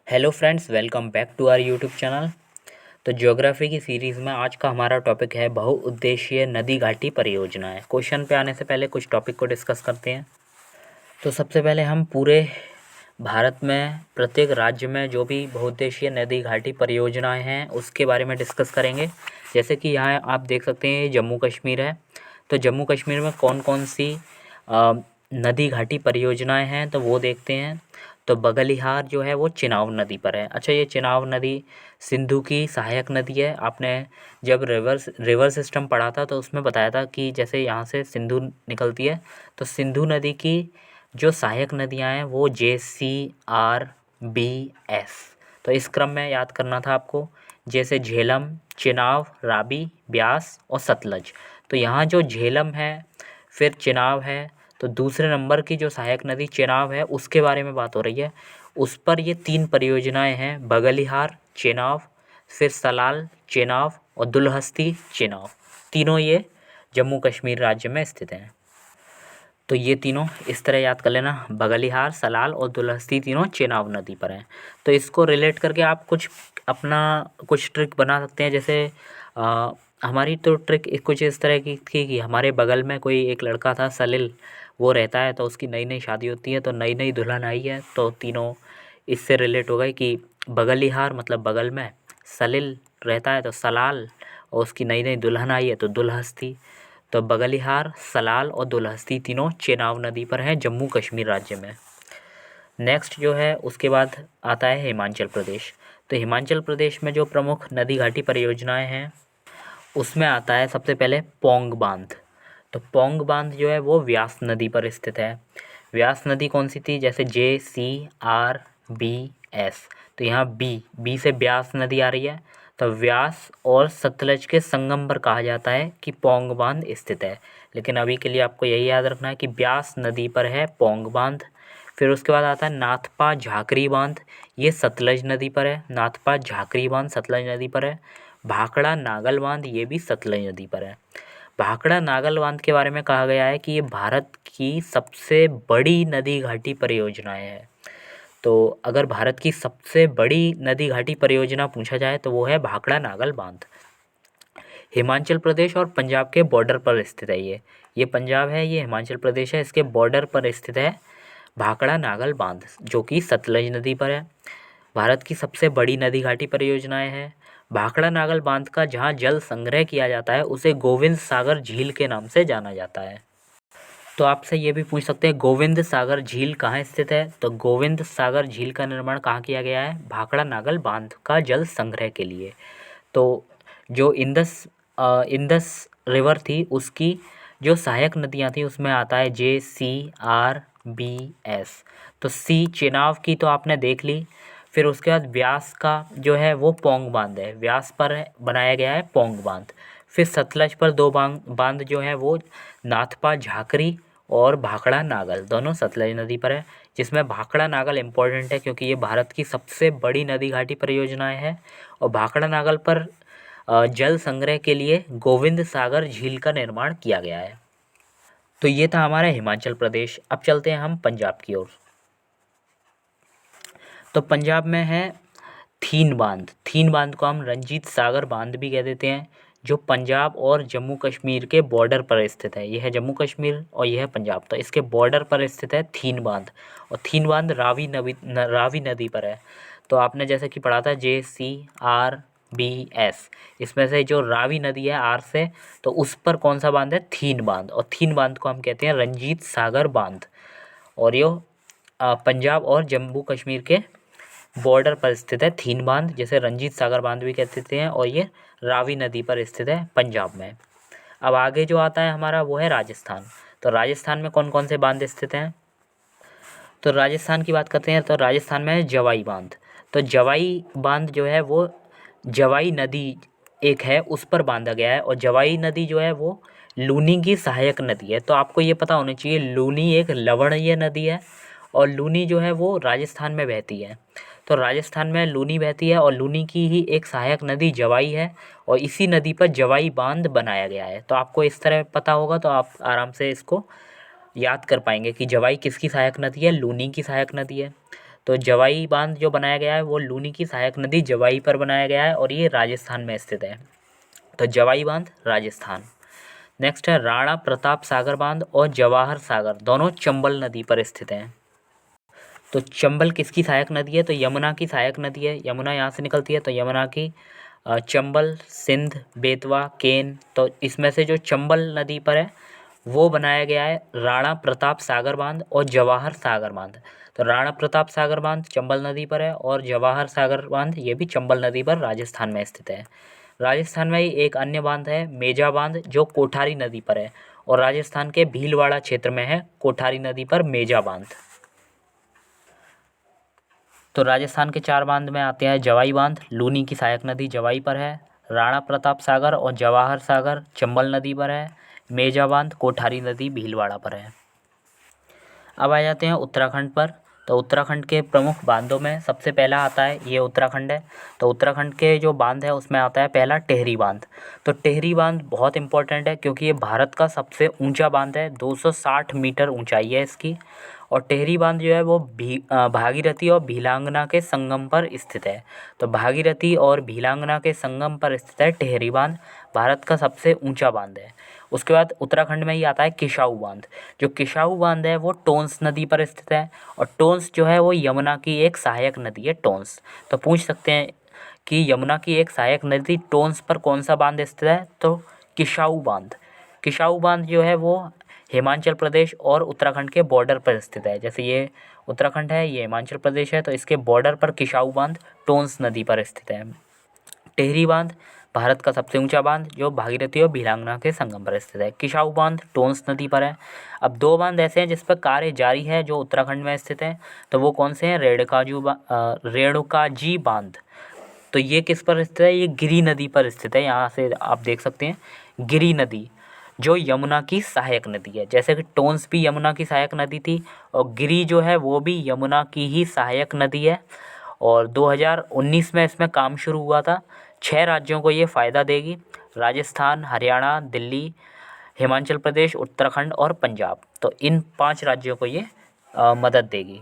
Hello friends, welcome back to our YouTube channel. तो geography की series में आज का हमारा टॉपिक है बहुउद्देशीय नदी घाटी परियोजनाएं। क्वेश्चन पे आने से पहले कुछ टॉपिक को डिस्कस करते हैं। तो सबसे पहले हम पूरे भारत में प्रत्येक राज्य में जो भी बहुउद्देशीय नदी घाटी परियोजनाएं हैं उसके बारे में डिस्कस करेंगे। जैसे कि यहाँ आप देख सकते हैं, ये जम्मू कश्मीर है। तो जम्मू कश्मीर में कौन कौन सी अ, नदी घाटी परियोजनाएं हैं तो वो देखते हैं। तो बगलिहार जो है वो चिनाब नदी पर है। अच्छा, ये चिनाब नदी सिंधु की सहायक नदी है। आपने जब रिवर सिस्टम पढ़ा था तो उसमें बताया था कि जैसे यहाँ से सिंधु निकलती है, तो सिंधु नदी की जो सहायक नदियाँ हैं वो JCRBS। तो इस क्रम में याद करना था आपको, जैसे झेलम, चिनाब, रावी, ब्यास और सतलज। तो यहाँ जो झेलम है, फिर चिनाब है, तो दूसरे नंबर की जो सहायक नदी चिनाब है उसके बारे में बात हो रही है। उस पर ये 3 परियोजनाएं हैं, बगलिहार, चिनाब, फिर सलाल चिनाब और दुलहस्ती चिनाब। तीनों ये जम्मू कश्मीर राज्य में स्थित हैं। तो ये तीनों इस तरह याद कर लेना, बगलिहार, सलाल और दुलहस्ती तीनों चेनाब नदी पर हैं। तो इसको रिलेट करके आप कुछ ट्रिक बना सकते हैं। जैसे हमारी तो ट्रिक कुछ इस तरह की थी कि हमारे बगल में कोई एक लड़का था सलिल, वो रहता है, तो उसकी नई नई शादी होती है, तो नई नई दुल्हन आई है, तो तीनों इससे रिलेट हो गए कि बगलिहार मतलब बगल में, सलिल रहता है तो सलाल, और उसकी नई नई दुल्हन आई है तो दुलहस्ती। तो बगलिहार, सलाल और दुलहस्ती तीनों चेनाब नदी पर हैं जम्मू कश्मीर राज्य में। नेक्स्ट जो है उसके बाद आता है हिमाचल प्रदेश। तो हिमाचल प्रदेश में जो प्रमुख नदी घाटी परियोजनाएं हैं उसमें आता है सबसे पहले पौंग बांध। तो पौंग बांध जो है वो व्यास नदी पर स्थित है। व्यास नदी कौन सी थी, जैसे JCRBS, तो यहाँ बी से ब्यास नदी आ रही है, तो व्यास और सतलज के संगम पर कहा जाता है कि पौंग बांध स्थित है। लेकिन अभी के लिए आपको यही याद रखना है कि ब्यास नदी पर है पौंग बांध। फिर उसके बाद आता है नाथपा झाकरी बांध, ये सतलज नदी पर है। नाथपा झाकरी बांध सतलज नदी पर है। भाखड़ा नागल बांध, ये भी सतलज नदी पर है। भाखड़ा नागल बांध के बारे में कहा गया है कि ये भारत की सबसे बड़ी नदी घाटी परियोजनाएं हैं। तो अगर भारत की सबसे बड़ी नदी घाटी परियोजना पूछा जाए तो वो है भाखड़ा नागल बांध। हिमाचल प्रदेश और पंजाब के बॉर्डर पर स्थित है ये पंजाब है, ये हिमाचल प्रदेश है, इसके बॉर्डर पर स्थित है भाखड़ा नागल बांध जो कि सतलज नदी पर है। भारत की सबसे बड़ी नदी घाटी परियोजनाएं हैं। भाखड़ा नागल बांध का जहां जल संग्रह किया जाता है उसे गोविंद सागर झील के नाम से जाना जाता है। तो आपसे ये भी पूछ सकते हैं गोविंद सागर झील कहाँ स्थित है। तो गोविंद सागर झील का निर्माण कहाँ किया गया है, भाखड़ा नागल बांध का जल संग्रह के लिए। तो जो इंदस रिवर थी उसकी जो सहायक नदियाँ थी उसमें आता है JCRBS। तो सी चेनाब की तो आपने देख ली। फिर उसके बाद व्यास का जो है वो पौंग बांध है, व्यास पर बनाया गया है पौंग बांध। फिर सतलज पर 2 बांध जो है वो नाथपा झाकरी और भाखड़ा नागल, दोनों सतलज नदी पर है। जिसमें भाखड़ा नागल इम्पोर्टेंट है क्योंकि ये भारत की सबसे बड़ी नदी घाटी परियोजनाएं हैं। और भाखड़ा नागल पर जल संग्रह के लिए गोविंद सागर झील का निर्माण किया गया है। तो ये था हमारा हिमाचल प्रदेश। अब चलते हैं हम पंजाब की ओर। तो पंजाब में है थीन बांध। थीन बांध को हम रंजीत सागर बांध भी कह देते हैं, जो पंजाब और जम्मू कश्मीर के बॉर्डर पर स्थित है। यह है जम्मू कश्मीर और यह है पंजाब, तो इसके बॉर्डर पर स्थित है थीन बांध। और थीन बांध रावी नदी पर है। तो आपने जैसे कि पढ़ा था JCRBS, इसमें से जो रावी नदी है आर से, तो उस पर कौन सा बांध है, थीन बांध। और थीन बांध को हम कहते हैं रंजीत सागर बांध। और ये पंजाब और जम्मू कश्मीर के बॉर्डर पर स्थित है थीन बांध, जैसे रंजीत सागर बांध भी कहते हैं, और ये रावी नदी पर स्थित है पंजाब में। अब आगे जो आता है हमारा वो है राजस्थान। तो राजस्थान में कौन कौन से बांध स्थित हैं। तो राजस्थान की बात करते हैं तो राजस्थान में है जवाई बांध। तो जवाई बांध जो है वो जवाई नदी एक है उस पर बांधा गया है। और जवाई नदी जो है वो लूनी की सहायक नदी है। तो आपको ये पता होना चाहिए लूनी एक लवणीय नदी है और लूनी जो है वो राजस्थान में बहती है। तो राजस्थान में लूनी बहती है और लूनी की ही एक सहायक नदी जवाई है, और इसी नदी पर जवाई बांध बनाया गया है। तो आपको इस तरह पता होगा तो आप आराम से इसको याद कर पाएंगे कि जवाई किसकी सहायक नदी है, लूनी की सहायक नदी है। तो जवाई बांध जो बनाया गया है वो लूनी की सहायक नदी जवाई पर बनाया गया है और ये राजस्थान में स्थित है। तो जवाई बांध राजस्थान। नेक्स्ट है राणा प्रताप सागर बांध और जवाहर सागर, दोनों चंबल नदी पर स्थित हैं। तो चंबल किसकी सहायक नदी है? तो यमुना की सहायक नदी है। यमुना यहाँ से निकलती है तो यमुना की चंबल, सिंध, बेतवा, केन, तो इसमें से जो चंबल नदी पर है वो बनाया गया है राणा प्रताप सागर बांध और जवाहर सागर बांध। तो राणा प्रताप सागर बांध चंबल नदी पर है और जवाहर सागर बांध ये भी चंबल नदी पर राजस्थान में स्थित है। राजस्थान में ही एक अन्य बांध है मेजा बांध जो कोठारी नदी पर है और राजस्थान के भीलवाड़ा क्षेत्र में है कोठारी नदी पर मेजा बांध। तो राजस्थान के 4 बांध में आते हैं जवाई बांध, लूनी की सहायक नदी जवाई पर है, राणा प्रताप सागर और जवाहर सागर चंबल नदी पर है, मेजा बांध कोठारी नदी भीलवाड़ा पर है। अब आ जाते हैं उत्तराखंड पर। तो उत्तराखंड के प्रमुख बांधों में सबसे पहला आता है ये उत्तराखंड है। तो उत्तराखंड के जो बांध है उसमें आता है पहला टेहरी बांध। तो टेहरी बांध बहुत इंपॉर्टेंट है क्योंकि ये भारत का सबसे ऊंचा बांध है, 260 मीटर ऊंचाई है इसकी। और टेहरी बांध जो है वो भागीरथी और भीलांगना के संगम पर स्थित है। तो भागीरथी और भीलांगना के संगम पर स्थित है टेहरी बांध, भारत का सबसे ऊंचा बांध है। उसके बाद उत्तराखंड में ही आता है किशाऊ बांध। जो किशाऊ बांध है वो टोंस नदी पर स्थित है और टोंस जो है वो यमुना की एक सहायक नदी है टोंस। तो पूछ सकते हैं कि यमुना की एक सहायक नदी टोंस पर कौन सा बांध स्थित है? तो किशाऊ बांध। किशाऊ बांध जो है वो हिमाचल प्रदेश और उत्तराखंड के बॉर्डर पर स्थित है। जैसे ये उत्तराखंड है, ये हिमाचल प्रदेश है, तो इसके बॉर्डर पर किशाऊ बांध टोंस नदी पर स्थित है। टेहरी बांध भारत का सबसे ऊंचा बांध जो भागीरथी और भीलांगना के संगम पर स्थित है। किशाऊ बांध टोंस नदी पर है। अब 2 बांध ऐसे हैं जिस पर कार्य जारी है जो उत्तराखंड में स्थित है। तो वो कौन से हैं? रेणुकाजी बांध। तो ये किस पर स्थित है? ये गिरी नदी पर स्थित है। यहाँ से आप देख सकते हैं गिरी नदी जो यमुना की सहायक नदी है। जैसे कि टोंस भी यमुना की सहायक नदी थी और गिरी जो है वो भी यमुना की ही सहायक नदी है। और 2019 में इसमें काम शुरू हुआ था। 6 राज्यों को ये फ़ायदा देगी, राजस्थान, हरियाणा, दिल्ली, हिमाचल प्रदेश, उत्तराखंड और पंजाब। तो इन 5 राज्यों को ये मदद देगी।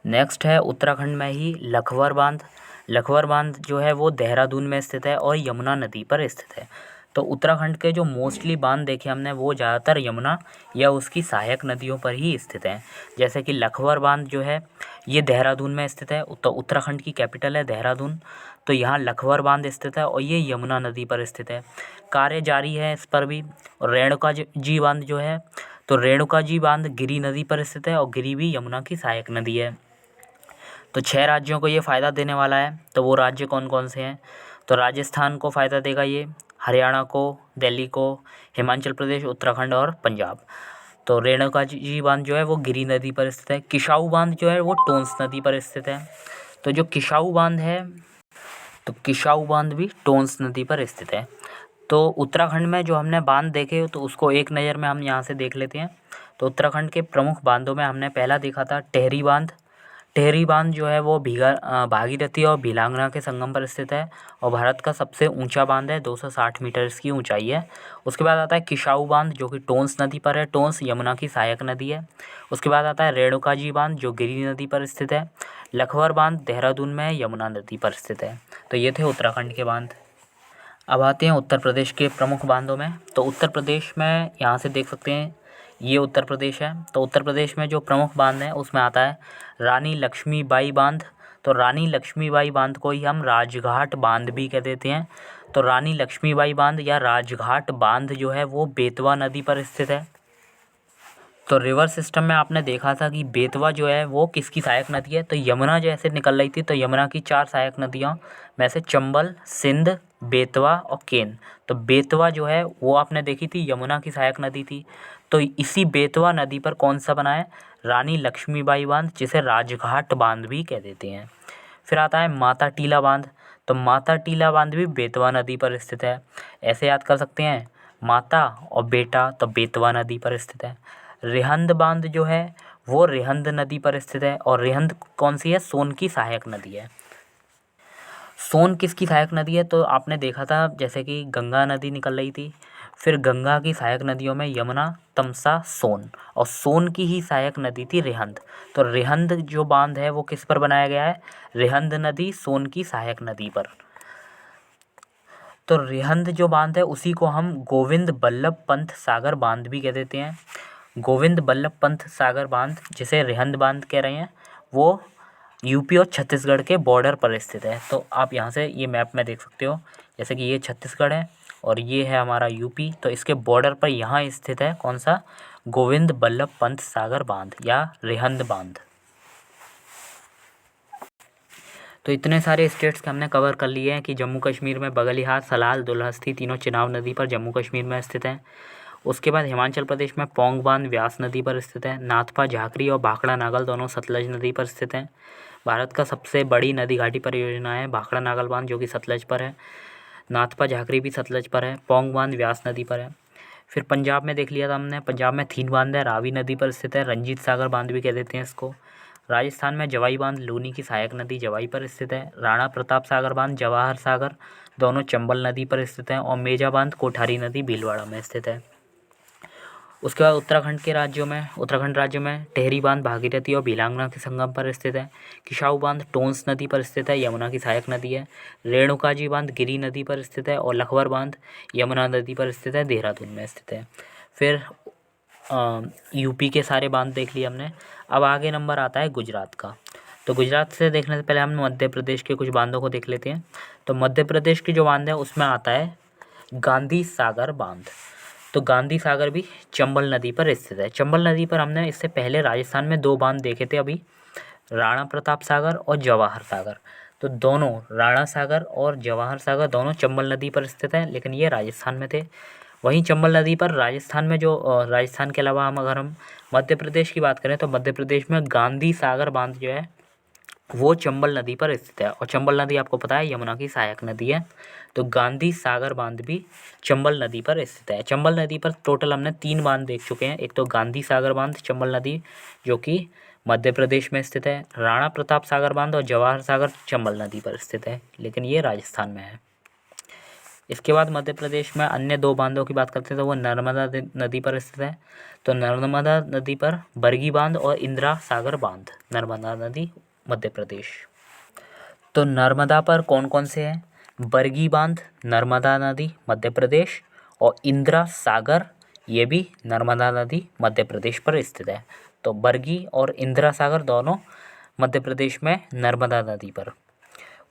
नेक्स्ट है उत्तराखंड में ही लखवर बांध। लखवर बांध जो है वो देहरादून में स्थित है और यमुना नदी पर स्थित है। तो उत्तराखंड के जो मोस्टली बांध देखे हमने वो ज़्यादातर यमुना या उसकी सहायक नदियों पर ही स्थित हैं। जैसे कि लखवर बांध जो है ये देहरादून में स्थित है। तो उत्तराखंड की कैपिटल है देहरादून, तो यहाँ लखवर बांध स्थित है और ये यमुना नदी पर स्थित है। कार्य जारी है इस पर भी। और रेणुका जी बांध जो है तो रेणुका जी बांध गिरी नदी पर स्थित है और गिरी भी यमुना की सहायक नदी है। तो 6 राज्यों को ये फ़ायदा देने वाला है। तो वो राज्य कौन कौन से हैं? तो राजस्थान को फ़ायदा देगा ये, हरियाणा को, दिल्ली को, हिमाचल प्रदेश, उत्तराखंड और पंजाब। तो रेणुका जी बांध जो है वो गिरी नदी पर स्थित है। किशाऊ बांध जो है वो टोंस नदी पर स्थित है। तो जो किशाऊ बांध है तो किशाऊ बांध भी टोंस नदी पर स्थित है। तो उत्तराखंड में जो हमने बांध देखे तो उसको एक नज़र में हम यहाँ से देख लेते हैं। तो उत्तराखंड के प्रमुख बांधों में हमने पहला देखा था टेहरी बांध। टेहरी बांध जो है वो भागीरथी और भीलांगना के संगम पर स्थित है और भारत का सबसे ऊंचा बांध है, 260 मीटर इसकी ऊंचाई है। उसके बाद आता है किशाऊ बांध जो कि टोंस नदी पर है। टोंस यमुना की सहायक नदी है। उसके बाद आता है रेणुका जी बांध जो गिरी नदी पर स्थित है। लखवर बांध देहरादून में यमुना नदी पर स्थित है। तो ये थे उत्तराखंड के बांध। अब आते हैं उत्तर प्रदेश के प्रमुख बांधों में। तो उत्तर प्रदेश में यहाँ से देख सकते हैं ये उत्तर प्रदेश है। तो उत्तर प्रदेश में जो प्रमुख बांध है उसमें आता है रानी लक्ष्मीबाई बांध। तो रानी लक्ष्मीबाई बांध को ही हम राजघाट बांध भी कह देते हैं। तो रानी लक्ष्मीबाई बांध या राजघाट बांध जो है वो बेतवा नदी पर स्थित है। तो रिवर सिस्टम में आपने देखा था कि बेतवा जो है वो किसकी सहायक नदी है? तो यमुना जैसे निकल रही थी तो यमुना की 4 सहायक नदियों में से चंबल, सिंध, बेतवा और केन। तो बेतवा जो है वो आपने देखी थी यमुना की सहायक नदी थी। तो इसी बेतवा नदी पर कौन सा बना है? रानी लक्ष्मीबाई बांध, जिसे राजघाट बांध भी कह देते हैं। फिर आता है माता टीला बांध। तो माता टीला बांध भी बेतवा नदी पर स्थित है। ऐसे याद कर सकते हैं माता और बेटा, तो बेतवा नदी पर स्थित है। रिहंद बांध जो है वो रिहंद नदी पर स्थित है और रिहंद कौन सी है? सोन की सहायक नदी है। सोन किसकी सहायक नदी है? तो आपने देखा था जैसे कि गंगा नदी निकल रही थी, फिर गंगा की सहायक नदियों में यमुना, तमसा, सोन, और सोन की ही सहायक नदी थी रिहंद। तो रिहंद जो बांध है वो किस पर बनाया गया है? रिहंद नदी सोन की सहायक नदी पर। तो रिहंद जो बांध है उसी को हम गोविंद बल्लभ पंत सागर बांध भी कह देते हैं। गोविंद बल्लभ पंत सागर बांध, जिसे रिहंद बांध कह रहे हैं, वो यूपी और छत्तीसगढ़ के बॉर्डर पर स्थित है। तो आप यहाँ से ये मैप में देख सकते हो, जैसे कि ये छत्तीसगढ़ है और ये है हमारा यूपी, तो इसके बॉर्डर पर यहाँ स्थित है कौन सा? गोविंद बल्लभ पंत सागर बांध या रिहंद बांध। तो इतने सारे स्टेट्स के हमने कवर कर लिए हैं कि जम्मू कश्मीर में बगलिहार, सलाल, दुलहस्ती तीनों चिनाब नदी पर जम्मू कश्मीर में स्थित हैं। उसके बाद हिमाचल प्रदेश में पौंग बांध व्यास नदी पर स्थित है। नाथपा, झाकरी और भाखड़ा नागल दोनों सतलज नदी पर स्थित हैं। भारत का सबसे बड़ी नदी घाटी परियोजना है भाखड़ा नागल बांध, जो कि सतलज पर है। नाथपा, झाकरी भी सतलज पर है। पौंग बांध व्यास नदी पर है। फिर पंजाब में देख लिया था हमने, पंजाब में थीन बांध है, रावी नदी पर स्थित है। रंजीत सागर बांध भी कह देते हैं इसको। राजस्थान में जवाई बांध, लूनी की सहायक नदी जवाई पर स्थित है। राणा प्रताप सागर बांध, जवाहर सागर दोनों चंबल नदी पर स्थित हैं। और मेजा बांध, कोठारी नदी भीलवाड़ा में स्थित है। उसके बाद उत्तराखंड राज्य में टेहरी बांध भागीरथी और भीलांगना के संगम पर स्थित है। किसाऊ बांध टोंस नदी पर स्थित है, यमुना की सहायक नदी है। रेणुकाजी बांध गिरी नदी पर स्थित है। और लखवर बांध यमुना नदी पर स्थित है, देहरादून में स्थित है। फिर यूपी के सारे बांध देख लिए हमने। अब आगे नंबर आता है गुजरात का। तो गुजरात से देखने से पहले हम मध्य प्रदेश के कुछ बांधों को देख लेते हैं। तो मध्य प्रदेश की जो बांध है उसमें आता है गांधी सागर बांध। तो गांधी सागर भी चंबल नदी पर स्थित है। चंबल नदी पर हमने इससे पहले राजस्थान में 2 बांध देखे थे अभी, राणा प्रताप सागर और जवाहर सागर। तो दोनों राणा सागर और जवाहर सागर दोनों चंबल नदी पर स्थित हैं, लेकिन ये राजस्थान में थे। वहीं चंबल नदी पर राजस्थान में जो राजस्थान के अलावा अगर हम मध्य प्रदेश की बात करें तो मध्य प्रदेश में गांधी सागर बांध जो है वो चंबल नदी पर स्थित है। और चंबल नदी आपको पता है यमुना की सहायक नदी है। तो गांधी सागर बांध भी चंबल नदी पर स्थित है। चंबल नदी पर टोटल हमने 3 बांध देख चुके हैं। एक तो गांधी सागर बांध चंबल नदी जो कि मध्य प्रदेश में स्थित है, राणा प्रताप सागर बांध और जवाहर सागर चंबल नदी पर स्थित है, लेकिन ये राजस्थान में है। इसके बाद मध्य प्रदेश में अन्य 2 बांधों की बात करते हैं तो वो नर्मदा नदी पर स्थित है। तो नर्मदा नदी पर बरगी बांध और इंदिरा सागर बांध, नर्मदा नदी मध्य प्रदेश। तो नर्मदा पर कौन कौन से हैं? बरगी बांध नर्मदा नदी मध्य प्रदेश, और इंदिरा सागर ये भी नर्मदा नदी मध्य प्रदेश पर स्थित है। तो बरगी और इंदिरा सागर दोनों मध्य प्रदेश में नर्मदा नदी पर।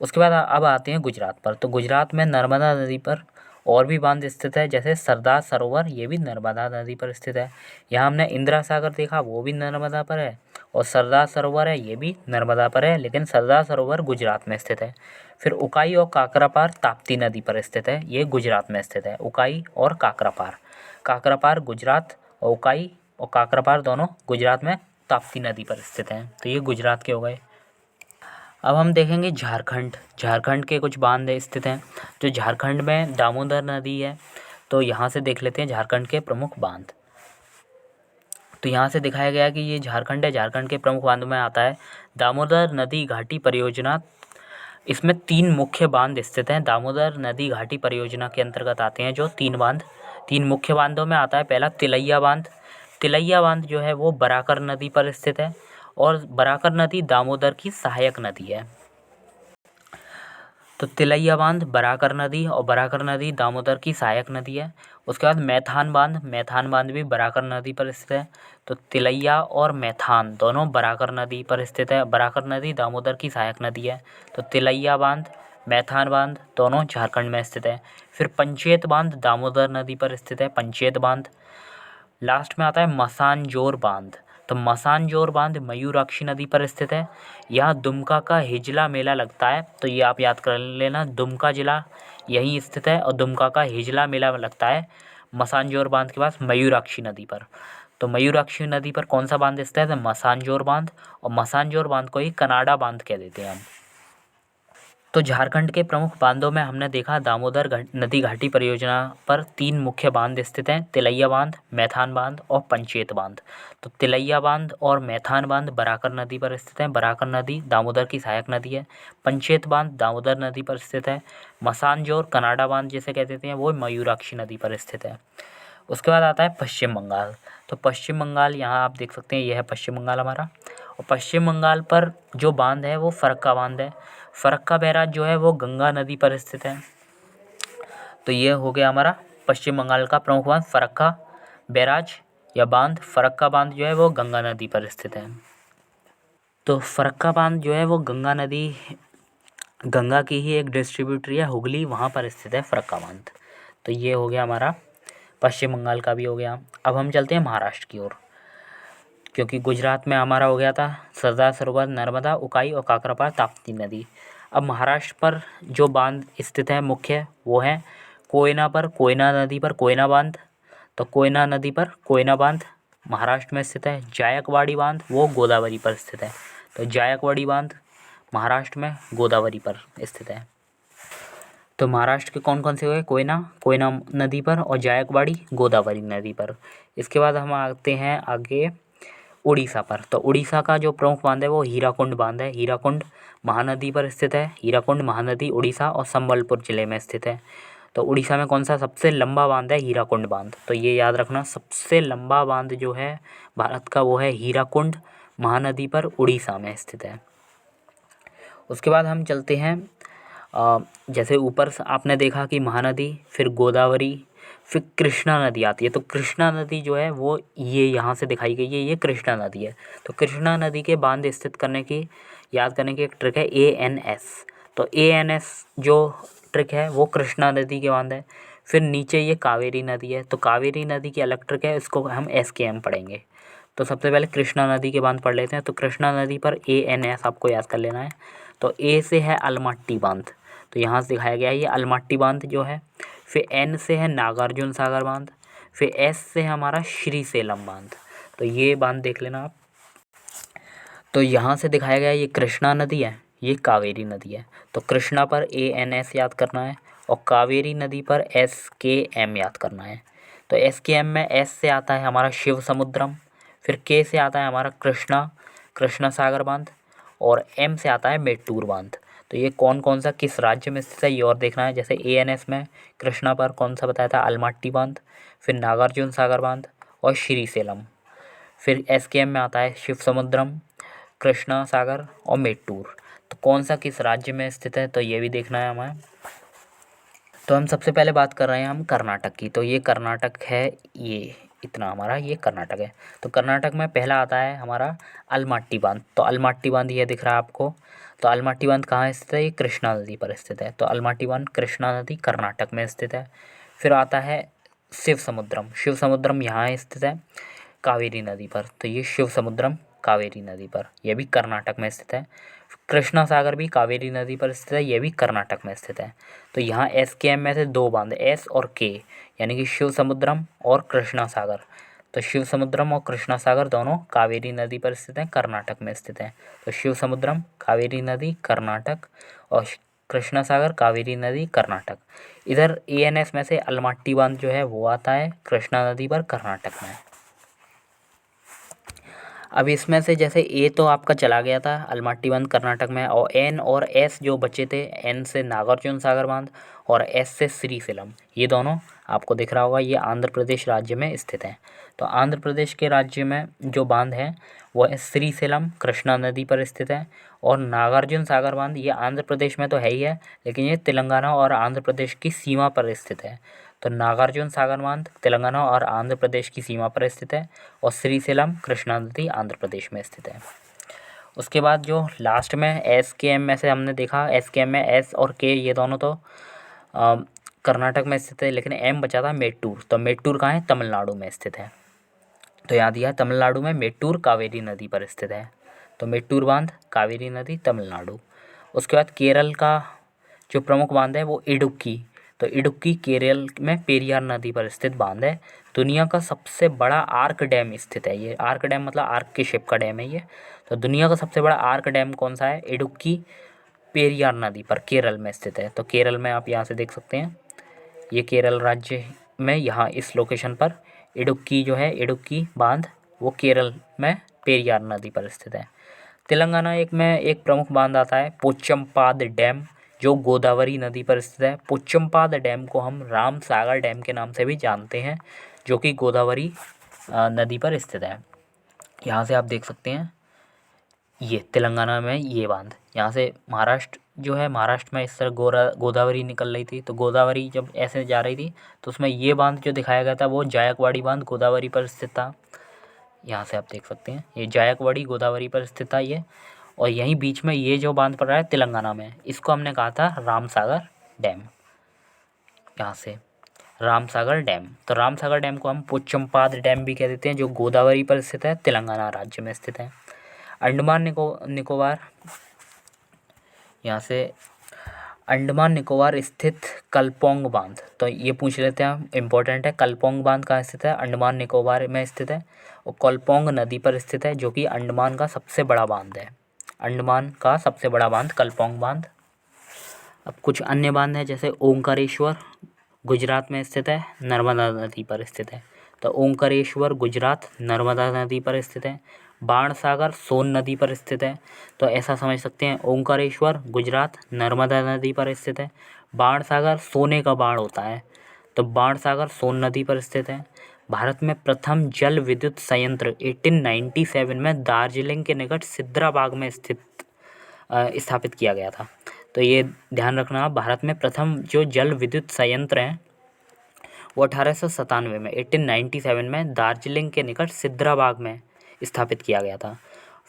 उसके बाद अब आते हैं गुजरात पर। तो गुजरात में नर्मदा नदी पर और भी बांध स्थित है, जैसे सरदार सरोवर ये भी नर्मदा नदी पर स्थित है। यहाँ हमने इंदिरा सागर देखा, वो भी नर्मदा पर है, और सरदार सरोवर है ये भी नर्मदा पर है, लेकिन सरदार सरोवर गुजरात में स्थित है। फिर उकाई और काकरापार ताप्ती नदी पर स्थित है, ये गुजरात में स्थित है। उकाई और काकरापार, काकरापार गुजरात और उकाई और काकरापार दोनों गुजरात में ताप्ती नदी पर स्थित हैं। तो ये गुजरात के हो गए। अब हम देखेंगे झारखंड के कुछ बांध स्थित हैं। जो झारखंड में दामोदर नदी है, तो यहाँ से देख लेते हैं झारखंड के प्रमुख बांध। तो यहाँ से दिखाया गया कि ये झारखंड है। झारखंड के प्रमुख बांधों में आता है दामोदर नदी घाटी परियोजना। इसमें 3 मुख्य बांध स्थित हैं। दामोदर नदी घाटी परियोजना के अंतर्गत आते हैं जो 3 बांध। 3 मुख्य बांधों में आता है पहला तिलैया बांध। तिलैया बांध जो है वो बराकर नदी पर स्थित है, और बराकर नदी दामोदर की सहायक नदी है। तो तिलैया बांध बराकर नदी, और बराकर नदी दामोदर की सहायक नदी है। उसके बाद मैथान बांध भी बराकर नदी पर स्थित है। तो तिलैया और मैथान दोनों बराकर नदी पर स्थित है। बराकर नदी दामोदर की सहायक नदी है। तो तिलैया बांध, मैथान बांध दोनों झारखंड में स्थित है। फिर पंचेत बांध दामोदर नदी पर स्थित है, पंचेत बांध। लास्ट में आता है मसानजोर बांध। तो मसानजोर बांध मयूराक्षी नदी पर स्थित है। यहाँ दुमका का हिजला मेला लगता है, तो ये आप याद कर लेना, दुमका जिला यहीं स्थित है और दुमका का हिजला मेला लगता है मसानजोर बांध के पास मयूराक्षी नदी पर। तो मयूराक्षी नदी पर कौन सा बांध स्थित है? तो मसानजोर बांध, और मसानजोर बांध को ही कनाडा बांध कह देते हैं हम। तो झारखंड के प्रमुख बांधों में हमने देखा दामोदर नदी घाटी परियोजना पर 3 मुख्य बांध स्थित हैं, तिलैया बांध, मैथान बांध और पंचेत बांध। तो तिलैया बांध और मैथान बांध बराकर नदी पर स्थित हैं। बराकर नदी दामोदर की सहायक नदी है। पंचेत बांध दामोदर नदी पर स्थित है। मसानजोर कनाडा बांध जिसे कहते हैं वो मयूराक्षी नदी पर स्थित है। उसके बाद आता है पश्चिम बंगाल। तो पश्चिम बंगाल यहाँ आप देख सकते हैं, यह है पश्चिम बंगाल हमारा। और पश्चिम बंगाल पर जो बांध है वो फरक्का बांध है। फरक्का बैराज जो है वो गंगा नदी पर स्थित है। तो ये हो गया हमारा पश्चिम बंगाल का प्रमुख बांध फरक्का बैराज या बांध। फरक्का बांध जो है वो गंगा नदी पर स्थित है। तो फरक्का बांध जो है वो गंगा की ही एक डिस्ट्रीब्यूटरी है, हुगली, वहाँ पर स्थित है फरक्का बांध। तो ये हो गया हमारा पश्चिम बंगाल का भी हो गया। अब हम चलते हैं महाराष्ट्र की ओर, क्योंकि गुजरात में हमारा हो गया था सरदार सरोवर, नर्मदा, उकाई और काकरापार ताप्ती नदी। अब महाराष्ट्र पर जो बांध स्थित है मुख्य वो है कोयना पर, कोयना नदी पर कोयना बांध। तो कोयना नदी पर कोयना बांध महाराष्ट्र में स्थित है। जायकवाड़ी बांध वो गोदावरी पर स्थित है। तो जायकवाड़ी बांध महाराष्ट्र में गोदावरी पर स्थित है। तो महाराष्ट्र के कौन कौन से हुए? कोयना, कोयना नदी पर, और जायकवाड़ी गोदावरी नदी पर। इसके बाद हम आते हैं आगे उड़ीसा पर। तो उड़ीसा का जो प्रमुख बांध है वो हीराकुंड बांध है। हीराकुंड महानदी पर स्थित है। हीराकुंड महानदी उड़ीसा और संबलपुर जिले में स्थित है। तो उड़ीसा में कौन सा सबसे लंबा बांध है? हीराकुंड बांध। तो ये याद रखना, सबसे लंबा बांध जो है भारत का वो है हीराकुंड महानदी पर, उड़ीसा में स्थित है। उसके बाद हम चलते हैं जैसे ऊपर आपने देखा कि महानदी, फिर गोदावरी, फिर कृष्णा नदी आती है। तो कृष्णा नदी जो है वो ये यहाँ से दिखाई गई है, ये कृष्णा नदी है। तो कृष्णा नदी के बांध स्थित करने की याद करने की एक ट्रिक है ANS। तो ANS जो ट्रिक है वो कृष्णा नदी के बांध है। फिर नीचे ये कावेरी नदी है। तो कावेरी नदी की अलग ट्रिक है, इसको हम SKM पढ़ेंगे। तो सबसे पहले कृष्णा नदी के बांध पढ़ लेते हैं। तो कृष्णा नदी पर ANS आपको याद कर लेना है। तो A से है अलमट्टी बांध, तो यहाँ से दिखाया गया है ये अलमट्टी बांध जो है। फिर N से है नागार्जुन सागर बांध। फिर S से है हमारा श्रीसेलम बांध। तो ये बांध देख लेना आप। तो यहाँ से दिखाया गया ये कृष्णा नदी है, ये कावेरी नदी है। तो कृष्णा पर ANS याद करना है और कावेरी नदी पर SKM याद करना है। तो SKM में S से आता है हमारा शिव समुद्रम, फिर K से आता है हमारा कृष्णा सागर बांध, और M से आता है मेट्टूर बांध। तो ये कौन कौन सा किस राज्य में स्थित है ये और देखना है। जैसे ANS में कृष्णा पर कौन सा बताया था? अलमट्टी बांध, फिर नागार्जुन सागर बांध और श्रीसेलम। फिर SKM में आता है शिव समुद्रम, कृष्णा सागर और मेट्टूर। तो कौन सा किस राज्य में स्थित है तो ये भी देखना है हमें। तो हम सबसे पहले बात कर रहे हैं हम कर्नाटक की। तो ये कर्नाटक है, ये इतना हमारा ये कर्नाटक है। तो कर्नाटक में पहला आता है हमारा अलमट्टी बांध। तो अलमट्टी बांध ये दिख रहा है आपको। तो अलमट्टी बांध कहाँ स्थित है? ये कृष्णा नदी पर स्थित है। तो अलमट्टी बांध कृष्णा नदी कर्नाटक में स्थित है। फिर आता है शिव समुद्रम यहाँ स्थित है कावेरी नदी पर। तो ये शिव समुद्रम कावेरी नदी पर, यह भी कर्नाटक में स्थित है। कृष्णा सागर भी कावेरी नदी पर स्थित है, यह भी कर्नाटक में स्थित है। तो यहाँ SKM में से 2 बांध S और K, यानी कि शिव समुद्रम और कृष्णा सागर। तो शिव समुद्रम और कृष्णा सागर दोनों कावेरी नदी पर स्थित हैं, कर्नाटक में स्थित हैं। तो शिव समुद्रम कावेरी नदी कर्नाटक और कृष्णा सागर कावेरी नदी कर्नाटक। इधर ANS में से अलमट्टी बांध जो है वो आता है कृष्णा नदी पर, कर्नाटक में। अब इसमें से जैसे A तो आपका चला गया था अलमट्टी बांध कर्नाटक में, और N और S जो बचे थे, N से नागार्जुन सागर बांध और S से श्रीसेलम, ये दोनों आपको दिख रहा होगा, ये आंध्र प्रदेश राज्य में स्थित हैं। तो आंध्र प्रदेश के राज्य में जो बांध है वो श्रीसेलम कृष्णा नदी पर स्थित है, और नागार्जुन सागर बांध ये आंध्र प्रदेश में तो है ही है, लेकिन ये तेलंगाना और आंध्र प्रदेश की सीमा पर स्थित है। तो नागार्जुन सागर बांध तेलंगाना और आंध्र प्रदेश की सीमा पर स्थित है, और श्रीसेलम कृष्णा नदी आंध्र प्रदेश में स्थित है। उसके बाद जो लास्ट में SKM में से हमने देखा, SKM में S और K ये दोनों तो कर्नाटक में स्थित है, लेकिन M बचा था मेट्टूर। तो मेट्टूर कहाँ है? तमिलनाडु में स्थित है। तो यहाँ दिया तमिलनाडु में मेट्टूर कावेरी नदी पर स्थित है। तो मेट्टूर बांध कावेरी नदी तमिलनाडु। उसके बाद केरल का जो प्रमुख बांध है वो इडुक्की। तो इडुक्की केरल में पेरियार नदी पर स्थित बांध है। दुनिया का सबसे बड़ा आर्क डैम स्थित है ये। आर्क डैम मतलब आर्क के शेप का डैम है ये। तो दुनिया का सबसे बड़ा आर्क डैम कौन सा है? इडुक्की पेरियार नदी पर केरल में स्थित है। तो केरल में आप यहाँ से देख सकते हैं, ये केरल राज्य में यहाँ इस लोकेशन पर इडुक्की जो है, इडुक्की बांध वो केरल में पेरियार नदी पर स्थित है। तेलंगाना में एक प्रमुख बांध आता है पोचमपाद डैम, जो गोदावरी नदी पर स्थित है। पोचमपाद डैम को हम राम सागर डैम के नाम से भी जानते हैं, जो कि गोदावरी नदी पर स्थित है। यहाँ से आप देख सकते हैं, ये तेलंगाना में ये बांध, यहाँ से महाराष्ट्र जो है, महाराष्ट्र में इस तरह गोदावरी निकल रही थी, तो गोदावरी जब ऐसे जा रही थी तो उसमें ये बांध जो दिखाया गया था वो जायकवाड़ी बांध गोदावरी पर स्थित था। यहाँ से आप देख सकते हैं, ये जायकवाड़ी गोदावरी पर स्थित था ये, और यहीं बीच में ये जो बांध पड़ रहा है तेलंगाना में, इसको हमने कहा था रामसागर डैम। यहाँ से रामसागर डैम, तो रामसागर डैम को हम पोचमपाद डैम भी कह देते हैं, जो गोदावरी पर स्थित है, तेलंगाना राज्य में स्थित है। अंडमान निकोबार, यहाँ से अंडमान निकोबार स्थित कलपोंग बांध, तो ये पूछ लेते हैं हम, इम्पोर्टेंट है। कलपोंग बांध कहाँ स्थित है? अंडमान निकोबार में स्थित है, और कलपोंग नदी पर स्थित है, जो कि अंडमान का सबसे बड़ा बांध है। अंडमान का सबसे बड़ा बांध कलपोंग बांध। अब कुछ अन्य बांध हैं, जैसे ओंकारेश्वर गुजरात में स्थित है, नर्मदा नदी पर स्थित है। तो ओंकारेश्वर गुजरात नर्मदा नदी पर स्थित है। बाणसागर सोन नदी पर स्थित है, तो ऐसा समझ सकते हैं, ओंकारेश्वर गुजरात नर्मदा नदी पर स्थित है। बाणसागर सोने का बाण होता है, तो बाणसागर सोन नदी पर स्थित है। भारत में प्रथम जल विद्युत संयंत्र 1897 में दार्जिलिंग के निकट सिद्राबाग में स्थापित किया गया था। तो ये ध्यान रखना, भारत में प्रथम जो जल विद्युत संयंत्र हैं वो 1897 में 1897 में दार्जिलिंग के निकट सिद्राबाग में स्थापित किया गया था।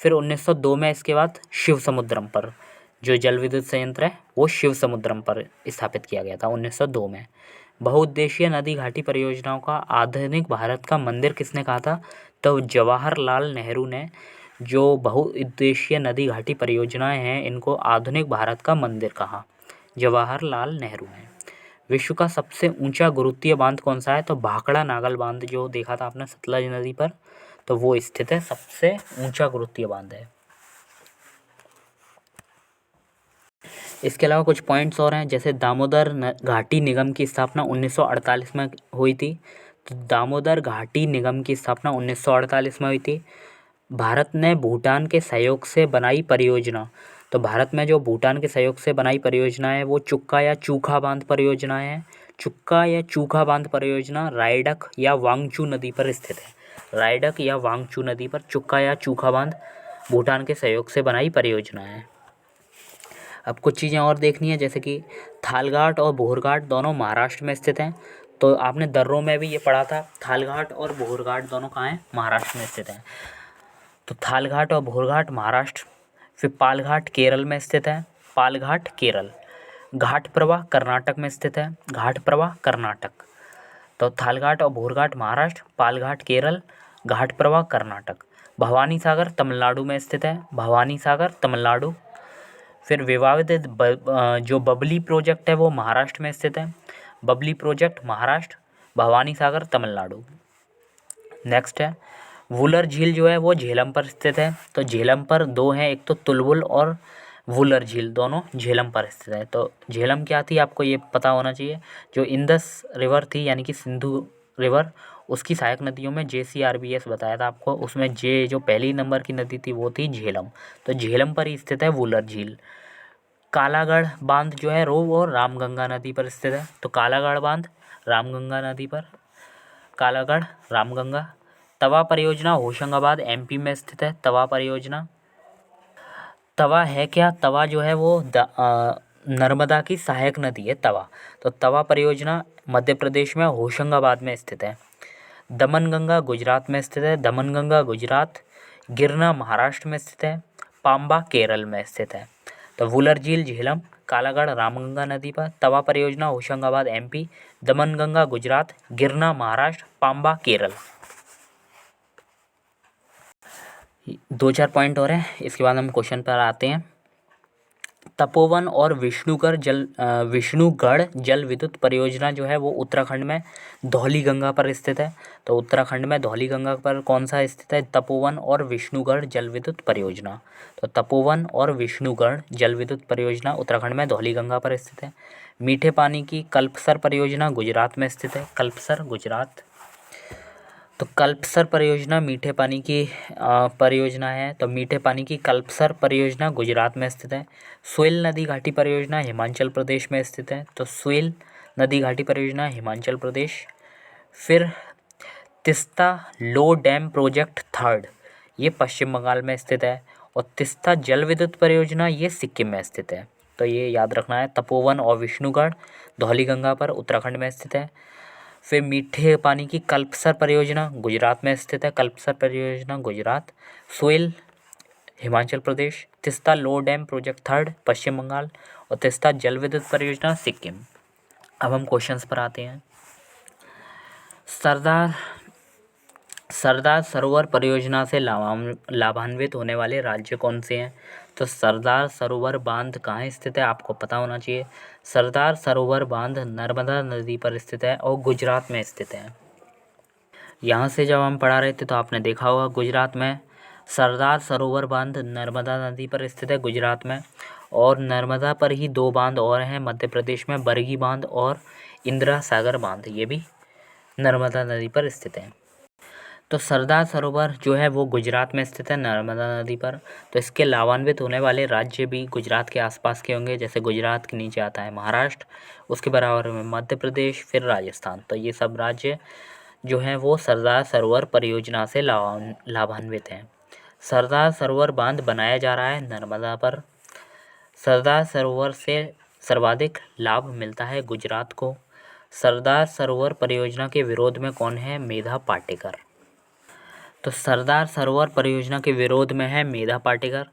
फिर 1902 में इसके बाद शिव समुद्रम पर जो जल विद्युत संयंत्र है वो शिव समुद्रम पर स्थापित किया गया था 1902 में। बहुउद्देशीय नदी घाटी परियोजनाओं का आधुनिक भारत का मंदिर किसने कहा था? तो जवाहरलाल नेहरू ने। जो बहुउद्देशीय नदी घाटी परियोजनाएं हैं इनको आधुनिक भारत का मंदिर कहा, जवाहरलाल नेहरू ने। विश्व का सबसे ऊंचा गुरुत्वीय बांध कौन सा है? तो भाखड़ा नागल बांध जो देखा था आपने सतलज नदी पर, तो वो स्थित है, सबसे ऊंचा गुरुत्वीय बांध है। इसके अलावा कुछ पॉइंट्स और हैं, जैसे दामोदर घाटी निगम की स्थापना 1948 में हुई थी। तो दामोदर घाटी निगम की स्थापना 1948 में हुई थी। भारत ने भूटान के सहयोग से बनाई परियोजना, तो भारत में जो भूटान के सहयोग से बनाई परियोजना है वो चुक्का या चूखा बांध परियोजना है। चुक्का या चूखा बांध परियोजना रायडक या वांगचू नदी पर स्थित है। रायडक या वांगचू नदी पर चुक्का या चूखा बांध भूटान के सहयोग से बनाई परियोजना है। अब कुछ चीज़ें और देखनी है, जैसे कि थालघाट और बोहरघाट दोनों महाराष्ट्र में स्थित हैं। तो आपने दर्रों में भी ये पढ़ा था, थालघाट और बोहरघाट दोनों कहाँ हैं? महाराष्ट्र में स्थित हैं। तो थालघाट और बोहरघाट महाराष्ट्र। फिर पालघाट केरल में स्थित है, पालघाट केरल। घाट प्रवाह कर्नाटक में स्थित है, घाट प्रवाह कर्नाटक। तो थालघाट और बोहरघाट महाराष्ट्र, पालघाट केरल, घाट प्रवाह कर्नाटक। भवानी सागर तमिलनाडु में स्थित है, भवानी सागर तमिलनाडु। फिर विवादित जो बबली प्रोजेक्ट है वो महाराष्ट्र में स्थित है, बबली प्रोजेक्ट महाराष्ट्र, भवानी सागर तमिलनाडु। नेक्स्ट है वुलर झील जो है वो झेलम पर स्थित है। तो झेलम पर दो हैं, एक तो तुलबुल और वुलर झील, दोनों झेलम पर स्थित है। तो झेलम क्या थी आपको ये पता होना चाहिए, जो इंदस रिवर थी यानी कि सिंधु रिवर, उसकी सहायक नदियों में JCRBS बताया था आपको, उसमें जो पहली नंबर की नदी थी वो थी झेलम। तो झेलम पर ही स्थित है वुलर झील। कालागढ़ बांध जो है वो रामगंगा नदी पर स्थित है। तो कालागढ़ बांध रामगंगा नदी पर, कालागढ़ रामगंगा। तवा परियोजना होशंगाबाद MP में स्थित है, तवा परियोजना। तवा है क्या? तवा जो है वो नर्मदा की सहायक नदी है तवा। तो तवा परियोजना मध्य प्रदेश में होशंगाबाद में स्थित है। दमनगंगा गुजरात में स्थित है, दमनगंगा गुजरात। गिरना महाराष्ट्र में स्थित है, पाम्बा केरल में स्थित है। तो वुलर झील झेलम, कालागढ़ रामगंगा नदी पर, तवा परियोजना होशंगाबाद MP, दमनगंगा गुजरात, गिरना महाराष्ट्र, पाम्बा केरल। 2-4 पॉइंट और हैं, इसके बाद हम क्वेश्चन पर आते हैं। तपोवन और विष्णुगढ़ जल विद्युत परियोजना जो है वो उत्तराखंड में धौलीगंगा पर स्थित है। तो उत्तराखंड में धौलीगंगा पर कौन सा स्थित है? तपोवन और विष्णुगढ़ जल विद्युत परियोजना। तो तपोवन और विष्णुगढ़ जल विद्युत परियोजना उत्तराखंड में धौलीगंगा पर स्थित है। मीठे पानी की कल्पसर परियोजना गुजरात में स्थित है। कल्पसर गुजरात। तो कल्पसर परियोजना मीठे पानी की परियोजना है। तो मीठे पानी की कल्पसर परियोजना गुजरात में स्थित है। सोइल नदी घाटी परियोजना हिमाचल प्रदेश में स्थित है। तो सोइल नदी घाटी परियोजना हिमाचल प्रदेश। फिर तिस्ता लो डैम प्रोजेक्ट थर्ड, ये पश्चिम बंगाल में स्थित है। और तिस्ता जल विद्युत परियोजना ये सिक्किम में स्थित है। तो ये याद रखना है। तपोवन और विष्णुगढ़ धौलीगंगा पर उत्तराखंड में स्थित है। फिर मीठे पानी की कल्पसर परियोजना गुजरात में स्थित है। कल्पसर परियोजना गुजरात। सोइल हिमाचल प्रदेश। तिस्ता लो डैम प्रोजेक्ट थर्ड पश्चिम बंगाल। और तिस्ता जल विद्युत परियोजना सिक्किम। अब हम क्वेश्चंस पर आते हैं। सरदार सरोवर परियोजना से लाभान्वित होने वाले राज्य कौन से हैं? तो सरदार सरोवर बांध कहाँ स्थित है? आपको पता होना चाहिए। सरदार सरोवर बांध नर्मदा नदी पर स्थित है और गुजरात में स्थित है। यहाँ से जब हम पढ़ा रहे थे तो आपने देखा होगा गुजरात में सरदार सरोवर बांध नर्मदा नदी पर स्थित है गुजरात में। और नर्मदा पर ही दो बांध और हैं मध्य प्रदेश में, बरगी बांध और इंदिरा सागर बांध, ये भी नर्मदा नदी पर स्थित है। तो सरदार सरोवर जो है वो गुजरात में स्थित है नर्मदा नदी पर। तो इसके लाभान्वित होने वाले राज्य भी गुजरात के आसपास के होंगे। जैसे गुजरात के नीचे आता है महाराष्ट्र, उसके बराबर में मध्य प्रदेश, फिर राजस्थान। तो ये सब राज्य जो हैं वो सरदार सरोवर परियोजना से लाभान्वित हैं। सरदार सरोवर बांध बनाया जा रहा है नर्मदा पर। सरदार सरोवर से सर्वाधिक लाभ मिलता है गुजरात को। सरदार सरोवर परियोजना के विरोध में कौन है? मेधा पाटेकर। तो सरदार सरोवर परियोजना के विरोध में है मेधा पाटेकर।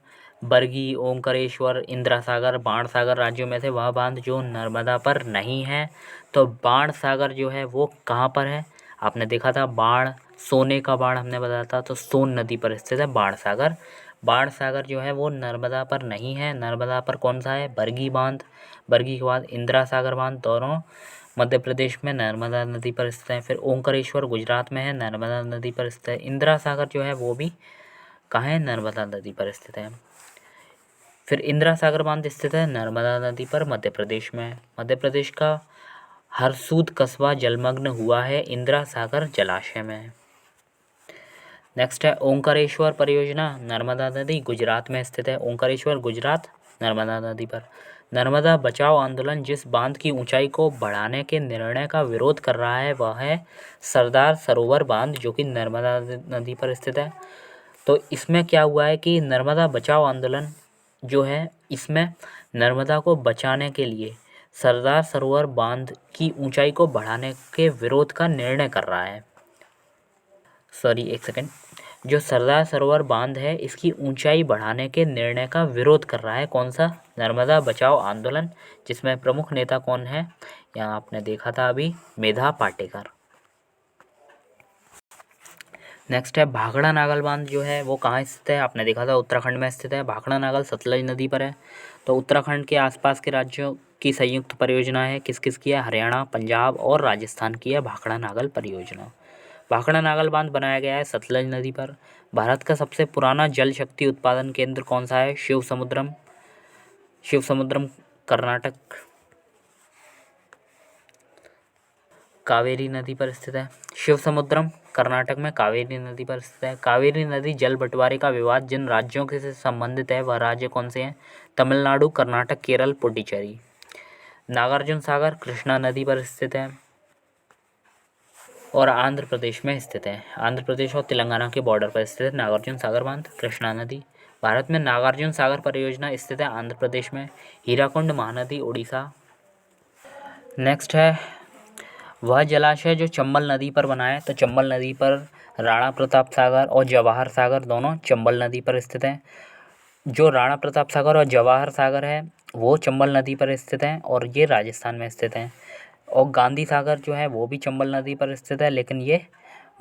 बरगी, ओंकारेश्वर, इंदिरा सागर, बाणसागर राज्यों में से वह बांध जो नर्मदा पर नहीं है। तो बाणसागर जो है वो कहाँ पर है? आपने देखा था बाण, सोने का बाण हमने बताया था। तो सोन नदी पर स्थित है बाणसागर। बाणसागर जो है वो नर्मदा पर नहीं है। नर्मदा पर कौन सा है? बरगी बांध। बरगी के बाद इंदिरा सागर बांध, दोनों मध्य प्रदेश में नर्मदा नदी पर स्थित है। फिर ओंकारेश्वर गुजरात में है, नर्मदा नदी पर स्थित है। इंदिरा सागर जो है वो भी कहाँ है? नर्मदा नदी पर स्थित है। फिर इंदिरा सागर बांध स्थित है नर्मदा नदी पर मध्य प्रदेश में। मध्य प्रदेश का हरसूद कस्बा जलमग्न हुआ है इंदिरा सागर जलाशय में। नेक्स्ट है ओंकारेश्वर परियोजना नर्मदा नदी गुजरात में स्थित है। ओंकारेश्वर गुजरात, नर्मदा नदी पर। नर्मदा बचाओ आंदोलन जिस बांध की ऊंचाई को बढ़ाने के निर्णय का विरोध कर रहा है वह है सरदार सरोवर बांध जो कि नर्मदा नदी पर स्थित है। तो इसमें क्या हुआ है कि नर्मदा बचाओ आंदोलन जो है इसमें नर्मदा को बचाने के लिए सरदार सरोवर बांध की ऊंचाई को बढ़ाने के विरोध का निर्णय कर रहा है। एक सेकंड। जो सरदार सरोवर बांध है इसकी ऊंचाई बढ़ाने के निर्णय का विरोध कर रहा है कौन सा? नर्मदा बचाओ आंदोलन, जिसमें प्रमुख नेता कौन है? यहाँ आपने देखा था अभी, मेधा पाटेकर। नेक्स्ट है भाखड़ा नागल बांध जो है वो कहाँ स्थित है? आपने देखा था उत्तराखंड में स्थित है। भाखड़ा नागल सतलज नदी पर है। तो उत्तराखंड के आसपास के राज्यों की संयुक्त परियोजना है। किस किस की है? हरियाणा, पंजाब और राजस्थान की है भाखड़ा नागल परियोजना। भाखड़ा नागल बांध बनाया गया है सतलज नदी पर। भारत का सबसे पुराना जल शक्ति उत्पादन केंद्र कौन सा है? शिव समुद्रम कर्नाटक, कावेरी नदी पर स्थित है। शिव समुद्रम कर्नाटक में कावेरी नदी पर स्थित है। कावेरी नदी जल बंटवारे का विवाद जिन राज्यों के से संबंधित है वह राज्य कौन से हैं? तमिलनाडु, कर्नाटक, केरल, पुडुचेरी। नागार्जुन सागर कृष्णा नदी पर स्थित है और आंध्र प्रदेश में स्थित है। आंध्र प्रदेश और तेलंगाना के बॉर्डर पर स्थित है नागार्जुन सागर बांध, कृष्णा नदी। भारत में नागार्जुन सागर परियोजना स्थित है आंध्र प्रदेश में। हीराकुंड महानदी उड़ीसा। नेक्स्ट है वह जलाशय जो चंबल नदी पर बना है। तो चंबल नदी पर राणा प्रताप सागर और जवाहर सागर दोनों चंबल नदी पर स्थित हैं। जो राणा प्रताप सागर और जवाहर सागर है वो चंबल नदी पर स्थित हैं और ये राजस्थान में स्थित हैं। और गांधी सागर जो है वो भी चंबल नदी पर स्थित है लेकिन ये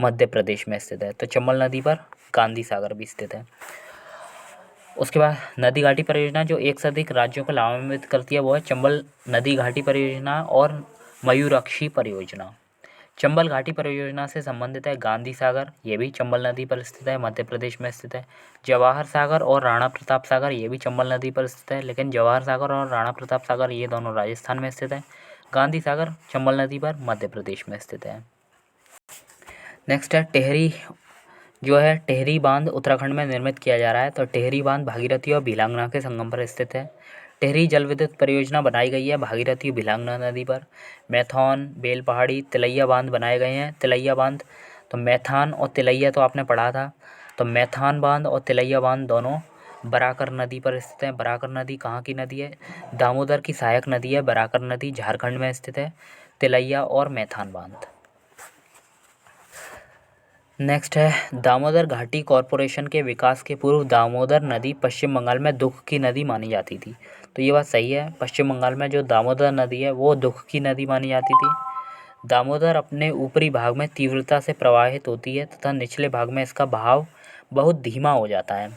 मध्य प्रदेश में स्थित है। तो चंबल नदी पर गांधी सागर भी स्थित है। उसके बाद नदी घाटी परियोजना जो एक से अधिक राज्यों को लाभान्वित करती है वो है चंबल नदी घाटी परियोजना और मयूराक्षी परियोजना। चंबल घाटी परियोजना से संबंधित है गांधी सागर, ये भी चंबल नदी पर स्थित है, मध्य प्रदेश में स्थित है। जवाहर सागर और राणा प्रताप सागर, ये भी चंबल नदी पर स्थित है, लेकिन जवाहर सागर और राणा प्रताप सागर ये दोनों राजस्थान में स्थित है। गांधी सागर चंबल नदी पर मध्य प्रदेश में स्थित है। नेक्स्ट है टेहरी, जो है टेहरी बांध उत्तराखंड में निर्मित किया जा रहा है। तो टेहरी बांध भागीरथी और भिलांगना के संगम पर स्थित है। टेहरी जल विद्युत परियोजना बनाई गई है भागीरथी और भिलांगना नदी पर। मैथौन, बेलपहाड़ी, तिलैया बांध बनाए गए हैं। तिलैया बांध, तो मैथान और तिलैया तो आपने पढ़ा था। तो मैथान बांध और तिलैया बांध दोनों बराकर नदी पर स्थित है। बराकर नदी कहाँ की नदी है? दामोदर की सहायक नदी है बराकर नदी, झारखंड में स्थित है तिलैया और मैथान बांध। नेक्स्ट है दामोदर घाटी कॉरपोरेशन के विकास के पूर्व दामोदर नदी पश्चिम बंगाल में दुख की नदी मानी जाती थी। तो ये बात सही है, पश्चिम बंगाल में जो दामोदर नदी है वो दुख की नदी मानी जाती थी। दामोदर अपने ऊपरी भाग में तीव्रता से प्रवाहित होती है तथा निचले भाग में इसका बहाव बहुत धीमा हो जाता है।